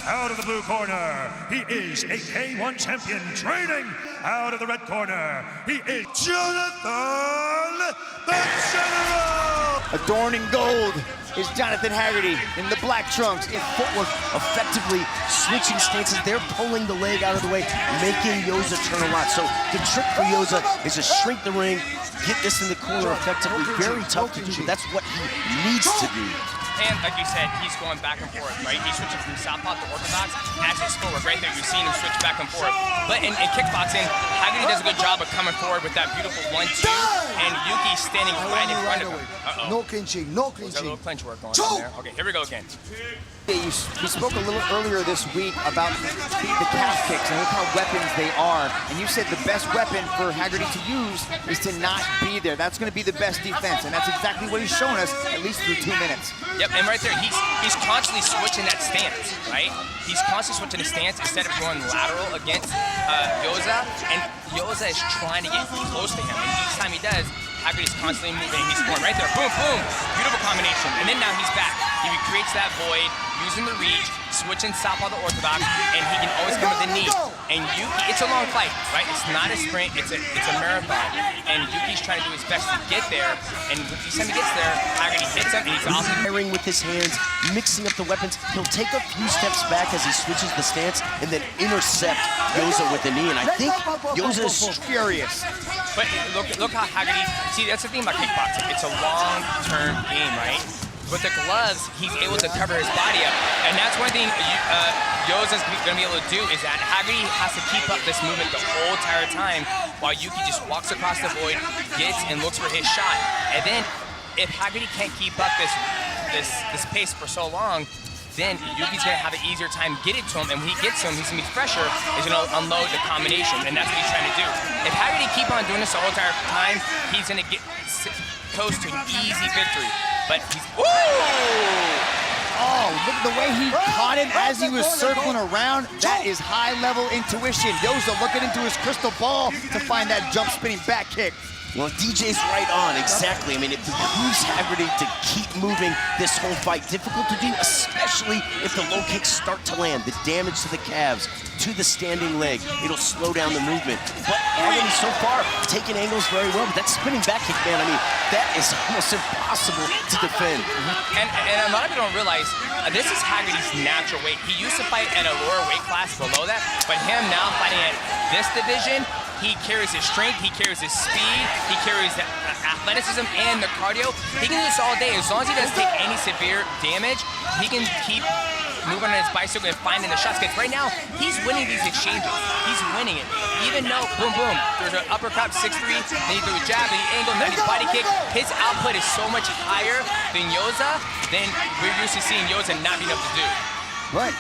out of the blue corner, he is a K1 champion training. Out of the red corner, he is Jonathan the General. Adorned in gold is Jonathan Haggerty in the black trunks. In footwork, effectively switching stances. They're pulling the leg out of the way, making Yoza turn a lot. So the trick for Yoza is to shrink the ring, get this in the corner effectively. Very tough to do, but that's what he needs to do. And like you said, he's going back and forth, right? He's switching from southpaw to orthodox as his footwork. Right there, you've seen him switch back and forth. But in kickboxing, Haggerty does a good job of coming forward with that beautiful 1-2, and Yuki's standing right in front of him. No clinching, no There's a clinching. little clinch work going on there. Okay, here we go again. We spoke a little earlier this week about the calf kicks and look how weapons they are. And you said the best weapon for Haggerty to use is to not be there. That's going to be the best defense, and that's exactly what he's shown us, at least through 2 minutes. Yep, and right there, he's constantly switching that stance, right? He's constantly switching his stance instead of going lateral against Yoza, and Yoza is trying to get close to him, and each time he does, Haggerty's constantly moving. He's going right there, boom, boom, beautiful combination, and then now he's back. He recreates that void, using the reach, switching southpaw to orthodox, and he can always come with the knee. And Yuki, it's a long fight, right? It's not a sprint, it's a marathon. And Yuki's trying to do his best to get there, and each time he gets there, Haggerty hits him, and he's awesome. Firing with his hands, mixing up the weapons. He'll take a few steps back as he switches the stance, and then intercept Yoza with the knee. And I think Yoza is furious. But look how Haggerty, see, that's the thing about kickboxing. It's a long-term game, right? With the gloves, he's able to cover his body up. And that's one thing Yoza's gonna be able to do, is that Haggerty has to keep up this movement the whole entire time while Yuki just walks across the void, gets and looks for his shot. And then if Haggerty can't keep up this pace for so long, then Yuki's gonna have an easier time getting to him, and when he gets to him, he's gonna be fresher, he's gonna unload the combination, and that's what he's trying to do. If Haggerty keep on doing this the whole entire time, he's gonna get coast to an easy victory. But he's, ooh! Oh, look at the way he caught him as he was circling around. That is high-level intuition. Yoza looking into his crystal ball to find that jump spinning back kick. Well, DJ's right on, exactly. I mean, it behooves Haggerty to keep moving this whole fight. Difficult to do, especially if the low kicks start to land. The damage to the calves, to the standing leg, it'll slow down the movement. But Haggerty so far taking angles very well. But that spinning back kick, man, I mean, that is almost impossible to defend. And a lot of people don't realize, this is Haggerty's natural weight. He used to fight at a lower weight class below that, but him now fighting at this division, he carries his strength, he carries his speed, he carries the athleticism and the cardio. He can do this all day. As long as he doesn't take any severe damage, he can keep moving on his bicycle and finding the shots. Because right now, he's winning these exchanges. He's winning it. Even though, boom, boom, there's an uppercut, 6'3", then he threw a jab, then he angled, then his body kick. His output is so much higher than Yoza than we're used to seeing Yoza not being able to do. But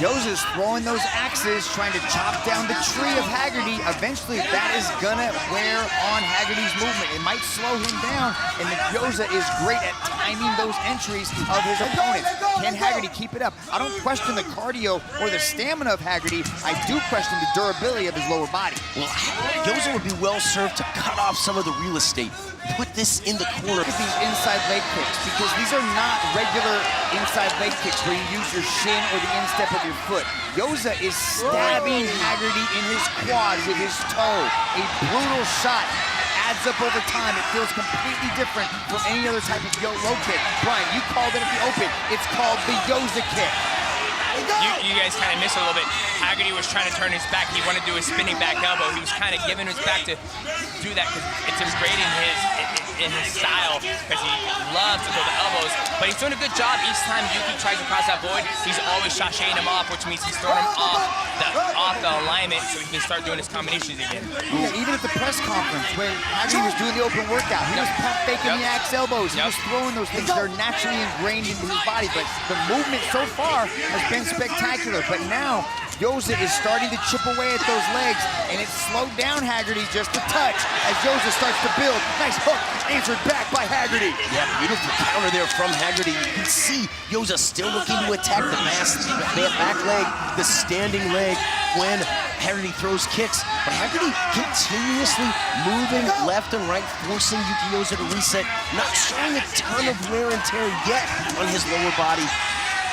Yoza's throwing those axes, trying to chop down the tree of Haggerty. Eventually, that is gonna wear on Haggerty's movement. It might slow him down, and Yoza is great at timing those entries of his opponent. Can Haggerty keep it up? I don't question the cardio or the stamina of Haggerty. I do question the durability of his lower body. Well, Yoza would be well served to cut off some of the real estate. Put this in the corner. Look at these inside leg kicks, because these are not regular inside leg kicks where you use your shin or the instep of your foot. Yoza is stabbing Haggerty in his quad with his toe. A brutal shot. Adds up over time. It feels completely different from any other type of low kick. Brian, you called it at the open. It's called the Yoza kick. You guys kind of missed it a little bit. Haggerty was trying to turn his back. He wanted to do his spinning back elbow. He was kind of giving his back to do that because it's ingrained in his style, because he loves to throw the elbows. But he's doing a good job. Each time Yuki tries to cross that void, he's always sashaying him off, which means he's throwing him off the alignment so he can start doing his combinations again. Yeah, even at the press conference when Haggerty was doing the open workout, he was pump faking the axe elbows. He was throwing those things. They're naturally ingrained into his body, but the movement so far has been spectacular. But now Yoza is starting to chip away at those legs, and it's slowed down Haggerty just a touch as Yoza starts to build. Nice hook, answered back by Haggerty. Yeah, beautiful counter there from Haggerty. You can see Yoza still looking to attack the back leg, the standing leg when Haggerty throws kicks. But Haggerty continuously moving left and right, forcing Yuki Yoza to reset, not showing a ton of wear and tear yet on his lower body.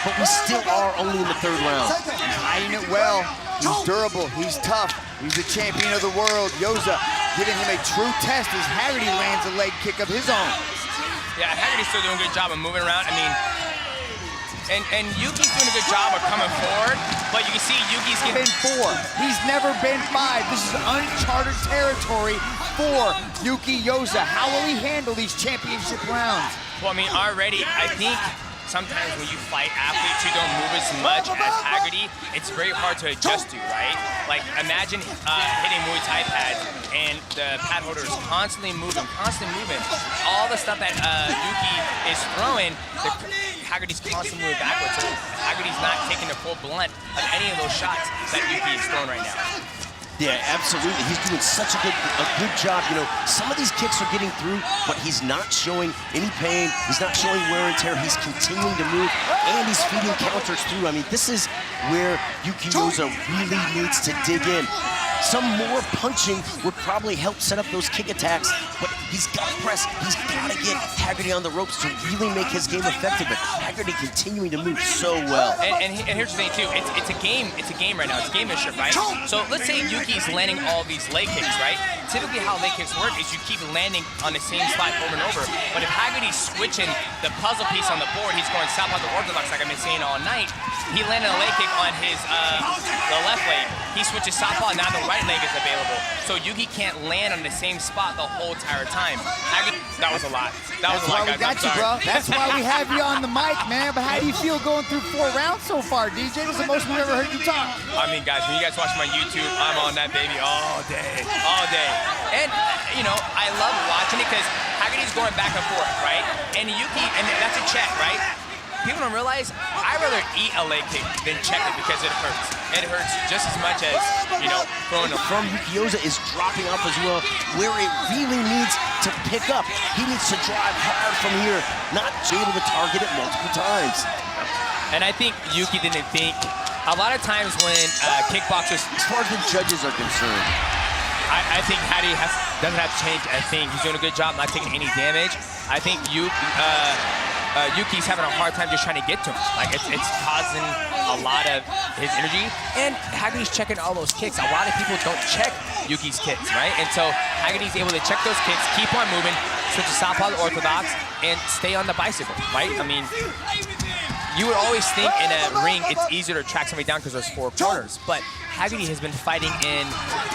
but we still are only in the 3rd round. He's hiding it well. He's durable. He's tough. He's the champion of the world. Yoza giving him a true test as Haggerty lands a leg kick of his own. Yeah, Haggerty's still doing a good job of moving around. I mean, and Yuki's doing a good job of coming forward, but you can see Yuki's getting... Been 4. He's never been 5. This is uncharted territory for Yuki Yoza. How will he handle these championship rounds? Well, I mean, already, I think sometimes when you fight athletes who don't move as much as Haggerty, it's very hard to adjust to, right? Like, imagine hitting Muay Thai pads and the pad holder is constantly moving. All the stuff that Yuki is throwing, Haggerty's constantly moving backwards, so Haggerty's not taking the full blunt of any of those shots that Yuki is throwing right now. Yeah, absolutely. He's doing such a good job. You know, some of these kicks are getting through, but he's not showing any pain. He's not showing wear and tear. He's continuing to move, and he's feeding counters through. I mean, this is where Yuki Yoza really needs to dig in. Some more punching would probably help set up those kick attacks, but he's got to press. He's got to get Haggerty on the ropes to really make his game effective. But Haggerty continuing to move so well. And here's the thing too. It's a game. It's a game right now. It's gamemanship, right? So let's say Yuki's landing all these leg kicks, right? Typically, how leg kicks work is you keep landing on the same spot over and over. But if Haggerty's switching the puzzle piece on the board, he's going southpaw to orthodox, like I've been saying all night. He landed a leg kick on his the left leg. He switches southpaw, now the right leg is available. So Yuki can't land on the same spot the whole entire time. That was a lot. That was a lot, guys. We got you, bro. That's why we have you on the mic, man. But how do you feel going through 4 rounds so far, DJ? This is the most we've ever heard you talk. I mean, guys, when you guys watch my YouTube, I'm on that baby all day. All day. And, you know, I love watching it because Haggerty's going back and forth, right? And Yuki, and that's a check, right? People don't realize I'd rather eat a leg kick than check it because it hurts. It hurts just as much as, you know, throwing a... From Yuki Yoza is dropping off as well, where it really needs to pick up. He needs to drive hard from here, not be able to target it multiple times. And I think Yuki didn't think... A lot of times when kickboxers... As far as the judges are concerned, I think Haggerty doesn't have to change a thing. He's doing a good job not taking any damage. I think Yuki's having a hard time just trying to get to him. Like, it's causing a lot of his energy. And Haggerty's checking all those kicks. A lot of people don't check Yuki's kicks, right? And so Haggerty's able to check those kicks, keep on moving, switch to southpaw to orthodox, and stay on the bicycle, right? I mean, you would always think in a ring it's easier to track somebody down because there's 4 corners, but Haggerty has been fighting in,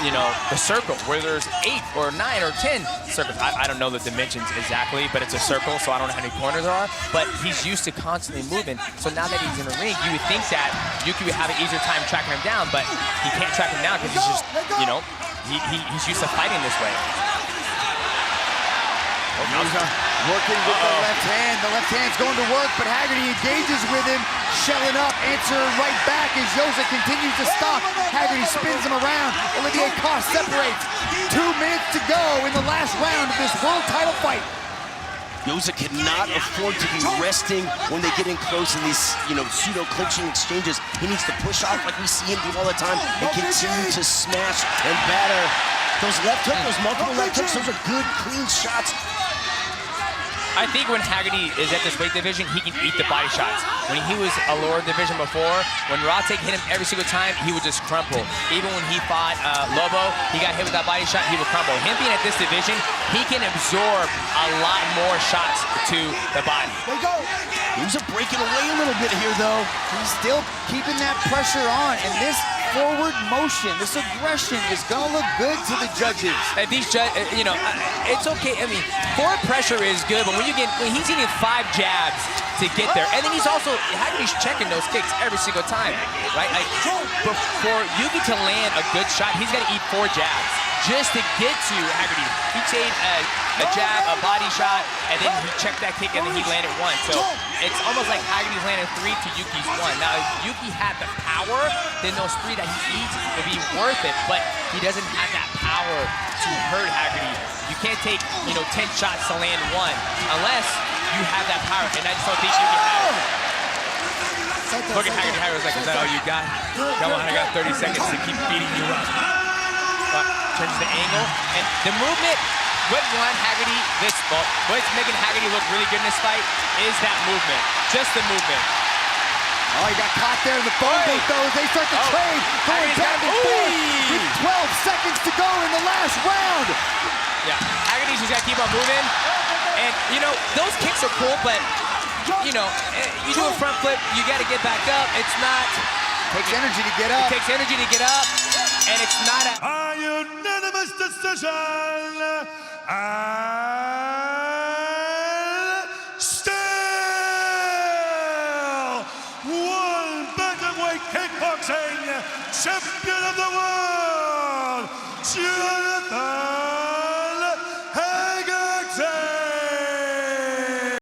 you know, the circle where there's 8 or 9 or 10 circles. I don't know the dimensions exactly, but it's a circle, so I don't know how many corners there are, but he's used to constantly moving. So now that he's in the ring, you would think that Yuki would have an easier time tracking him down, but he can't track him down because he's just, you know, he's used to fighting this way. Working with the left hand. The left hand's going to work, but Haggerty engages with him, shelling up, answering right back as Yoza continues to stop. Haggerty spins him around. Olivier Coste separates. 2 minutes to go in the last round of this world title fight. Yoza cannot afford to be resting when they get in close in these, you know, pseudo-clinching exchanges. He needs to push off like we see him do all the time and continue to smash and batter. Those left hooks, those multiple left hooks, those are good, clean shots. I think when Haggerty is at this weight division, he can eat the body shots. When he was a lower division before, when Reup hit him every single time, he would just crumple. Even when he fought Lobo, he got hit with that body shot, he would crumple. Him being at this division, he can absorb a lot more shots to the body. He's breaking away a little bit here, though. He's still keeping that pressure on, and this forward motion, this aggression is gonna look good to the judges. And these you know, it's okay. I mean, forward pressure is good, but when he's getting 5 jabs to get there, and then Haggerty's checking those kicks every single time, right? Like, for Yuki to land a good shot, he's got to eat 4 jabs just to get to Haggerty. He take a jab, a body shot, and then he checked that kick, and then he landed 1. So it's almost like Haggerty's landed 3 to Yuki's 1. Now, if Yuki had the power, then those 3 that he eats would be worth it, but he doesn't have that power to hurt Haggerty. You can't take, you know, 10 shots to land 1 unless you have that power, and I just don't think you can have it. Look at Haggerty. Haggerty's like, is that all you got? Come on, I got 30 seconds to keep beating you up. Turns the angle, and the movement, what's making Haggerty look really good in this fight is that movement, just the movement. Oh, he got caught there in the phone booth, though, as they start to trade, going back and forth with 12 seconds to go in the last round. Yeah, Haggerty's just got to keep on moving. And, you know, those kicks are cool, but, you know, you do a front flip, you got to get back up. It's not... Takes energy to get up. It takes energy to get up, and it's not a... A unanimous decision. And still one bantamweight kickboxing champion of the world, Jonathan